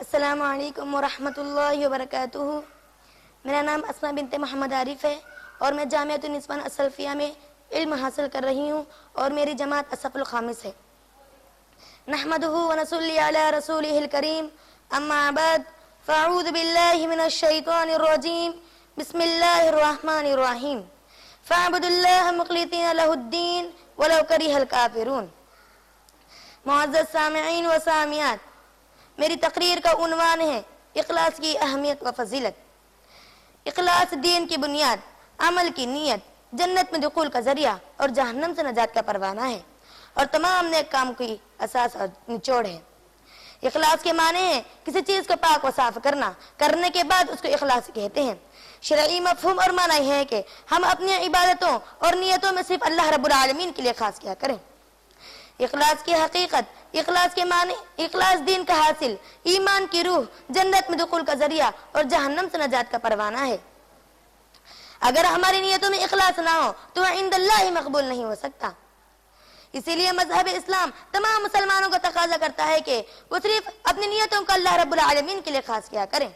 السلام علیکم ورحمۃ اللہ وبرکاتہ۔ میرا نام اسما بنت محمد عارف ہے اور میں جامعۃ النسوان السلفیہ میں علم حاصل کر رہی ہوں اور میری جماعت الصف الخامس ہے۔ نحمدہ ونصلی علی رسولہ الکریم، اما بعد فاعوذ باللہ من الشیطان الرجیم، بسم اللہ الرحمن الرحیم، فاعبدوا اللہ مخلصین لہ الدین ولو کرہ الکافرون۔ معزز سامعین و سامعات، میری تقریر کا عنوان ہے اخلاص کی اہمیت و فضیلت۔ اخلاص دین کی بنیاد، عمل کی نیت، جنت میں دخول کا ذریعہ اور جہنم سے نجات کا پروانہ ہے اور تمام نیک کام کی اساس اور نچوڑ ہے۔ اخلاص کے معنی ہے کسی چیز کو پاک و صاف کرنا، کرنے کے بعد اس کو اخلاص کہتے ہیں۔ شرعی مفہوم اور معنی ہے کہ ہم اپنی عبادتوں اور نیتوں میں صرف اللہ رب العالمین کے لیے خاص کیا کریں۔ اخلاص کی حقیقت، اخلاص کے معنی، اخلاص دین کا حاصل، ایمان کی روح، جنت میں دخول کا ذریعہ اور جہنم سے نجات کا پروانہ ہے۔ اگر ہماری نیتوں میں اخلاص نہ ہو تو وہ عند اللہ مقبول نہیں ہو سکتا۔ اسی لیے مذہب اسلام تمام مسلمانوں کو تقاضا کرتا ہے کہ وہ صرف اپنی نیتوں کو اللہ رب العالمین کے لیے خاص کیا کریں۔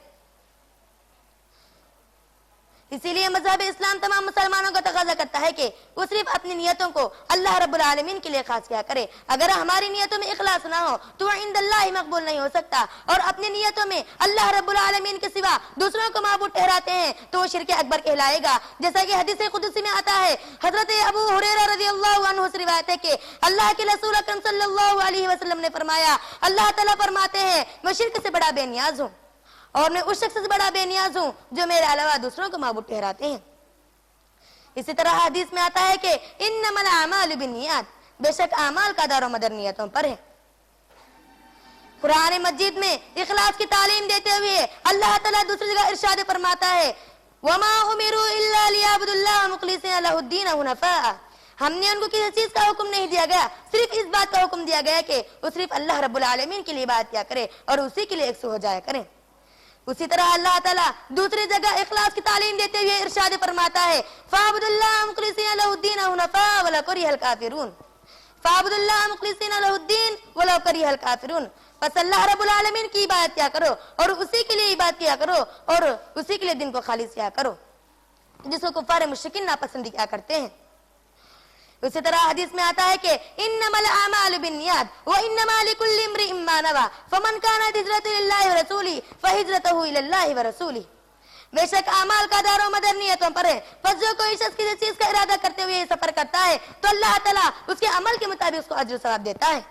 اسی لیے مذہب اسلام تمام مسلمانوں کو تقاضا کرتا ہے کہ وہ صرف اپنی نیتوں کو اللہ رب العالمین کے لیے خاص کیا کرے۔ اگر ہماری نیتوں میں اخلاص نہ ہو تو وہ عند اللہ مقبول نہیں ہو سکتا، اور اپنی نیتوں میں اللہ رب العالمین کے سوا دوسروں کو معبود ٹھہراتے ہیں تو وہ شرک اکبر کہلائے گا۔ جیسا کہ حدیث قدسی میں آتا ہے، حضرت ابو ہریرہ رضی اللہ عنہ سے روایت ہے کہ اللہ کے رسول اکرم صلی اللہ علیہ وسلم نے فرمایا، اللہ تعالیٰ فرماتے ہیں میں شرک سے بڑا بے نیاز ہوں اور میں اس شخص سے بڑا بے نیاز ہوں جو میرے علاوہ دوسروں کو معبود ٹھہراتے ہیں۔ اسی طرح حدیث میں آتا ہے کہ انما الاعمال بالنیات، بے شک اعمال کا دار و مدار نیتوں پر ہے۔ قرآن مجید میں اخلاص کی تعلیم دیتے ہوئے اللہ تعالیٰ دوسری جگہ ارشاد فرماتا ہے، وما امروا الا ليعبدوا الله مخلصين له الدين حنفاء۔ ہم نے ان کو کسی چیز کا حکم نہیں دیا گیا، صرف اس بات کا حکم دیا گیا کہ وہ صرف اللہ رب العالمین کے لیے عبادت کیا کرے اور اسی کے لیے یکسو ہو جایا کریں۔ اسی طرح اللہ تعالیٰ دوسری جگہ اخلاص کی تعلیم دیتے ہوئے ارشاد فرماتا ہے، فاعبدوا اللہ مخلصین لہ الدین حنفاء ولو کرہ الکافرون۔ فاعبدوا اللہ مخلصین لہ الدین ولو کرہ الکافرون۔ پس اللہ رب العالمین کی عبادت کیا کرو اور اسی کے لیے عبادت کیا کرو اور اسی کے لیے دن کو خالص کیا کرو، جس کو کفار مشرکین ناپسند کیا کرتے ہیں۔ اسی طرح حدیث میں آتا ہے کہ انما الاعمال بالنیات وانما لكل امرئ ما نوى فمن كانت هجرته لله ورسوله فهجرته الى الله ورسوله۔ بے شک اعمال کا دار و مدار نیتوں پر ہے، پس جو کوئی شخص کسی چیز کا ارادہ کرتے ہوئے سفر کرتا ہے تو اللہ تعالیٰ اس کے عمل کے مطابق اس کو اجر و ثواب دیتا ہے۔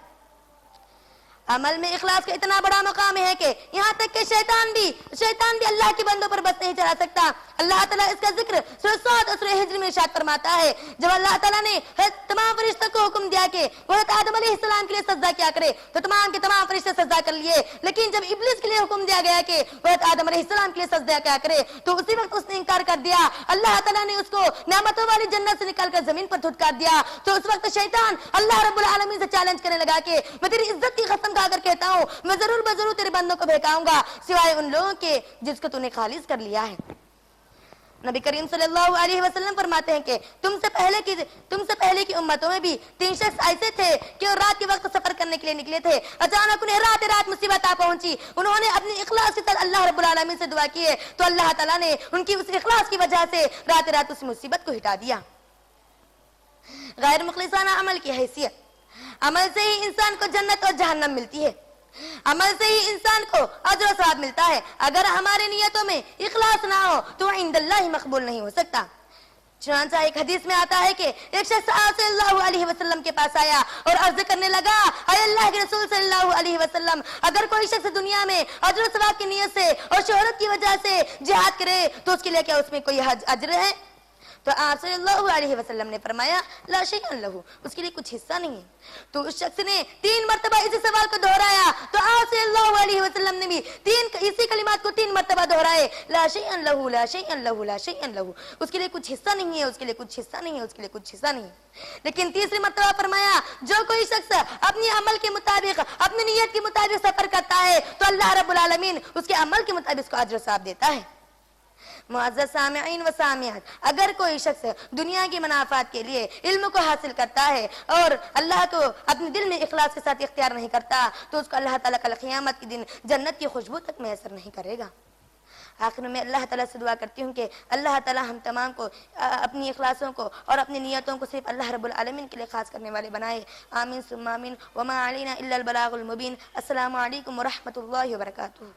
عمل میں اخلاص کا اتنا بڑا مقام ہے کہ یہاں تک کہ شیطان بھی اللہ کے بندوں پر بس نہیں چلا سکتا۔ اللہ تعالیٰ اس کا ذکر سورہ صاد اور سورہ ہجر میں ارشاد فرماتا ہے، جب اللہ تعالیٰ نے تمام فرشتوں کو حکم دیا کہ وہ حضرت آدم علیہ السلام کے لیے سجدہ کیا کرے تو تمام کے تمام فرشتے سجدہ کر لیے، لیکن جب ابلیس کے لیے حکم دیا گیا کہ وہ حضرت آدم علیہ السلام کے لیے سجدہ کیا کرے تو اسی وقت اس نے انکار کر دیا۔ اللہ تعالیٰ نے اس کو نعمتوں والی جنت سے نکال کر زمین پر دھتکار دیا تو اس وقت شیطان اللہ رب العالمین سے چیلنج کرنے لگا کہ میں تیری عزت کی قسم کھا کر کہتا ہوں میں ضرور بضرور تیرے بندوں کو بہکاؤں گا سوائے ان لوگوں کے جس کو تو نے خالص کر لیا ہے۔ نبی کریم صلی اللہ علیہ وسلم فرماتے ہیں کہ تم سے پہلے کی امتوں میں بھی 3 شخص ایسے تھے کہ وہ رات کے وقت سفر کرنے کے لیے نکلے تھے، اچانک انہیں رات مصیبت آ پہنچی، انہوں نے اپنی اخلاص کے ساتھ اللہ رب العالمین سے دعا کی ہے تو اللہ تعالیٰ نے ان کی اس اخلاص کی وجہ سے رات اس مصیبت کو ہٹا دیا۔ غیر مخلصانہ عمل کی حیثیت، عمل سے ہی انسان کو جنت اور جہنم ملتی ہے، عمل سے ہی انسان کو اجر و ثواب ملتا ہے۔ اگر ہمارے نیتوں میں اخلاص نہ ہو تو عند اللہ مقبول نہیں ہو سکتا۔ چنانچہ ایک حدیث میں آتا ہے کہ ایک شخص صلی اللہ علیہ وسلم کے پاس آیا اور عرض کرنے لگا، اے اللہ کے رسول صلی اللہ علیہ وسلم، اگر کوئی شخص دنیا میں اجر و ثواب کی نیت سے اور شہرت کی وجہ سے جہاد کرے تو اس کے لیے کیا اس میں کوئی اجر ہے؟ تو آپ صلی اللہ علیہ وسلم نے فرمایا، لا شیئا لہ، اس کے لیے کچھ حصہ نہیں ہے۔ تو اس شخص نے 3 مرتبہ اسی سوال کو دہرایا تو آپ صلی اللہ علیہ وسلم نے بھی اسی کلمات کو 3 مرتبہ دہرائے، لا شیئا لہ، لا شیئا لہ، لا شیئا لہ، اس کے لیے کچھ حصہ نہیں ہے، اس کے لیے کچھ حصہ نہیں ہے، اس کے لیے کچھ حصہ نہیں ہے۔ لیکن تیسری مرتبہ فرمایا، جو کوئی شخص اپنی عمل کے مطابق اپنی نیت کے مطابق سفر کرتا ہے تو اللہ رب العالمین اس کے عمل کے مطابق اس کو اجر و ثواب دیتا ہے۔ معزز سامعین و سامعات، اگر کوئی شخص دنیا کی منافعات کے لیے علم کو حاصل کرتا ہے اور اللہ کو اپنے دل میں اخلاص کے ساتھ اختیار نہیں کرتا تو اس کو اللہ تعالیٰ کل قیامت کے دن جنت کی خوشبو تک میسر نہیں کرے گا۔ آخر میں اللہ تعالیٰ سے دعا کرتی ہوں کہ اللہ تعالیٰ ہم تمام کو اپنی اخلاصوں کو اور اپنی نیتوں کو صرف اللہ رب العالمین کے لیے خاص کرنے والے بنائے۔ آمین ثم آمین۔ وما علینا الا البلاغ المبین۔ السلام علیکم ورحمۃ اللہ وبرکاتہ۔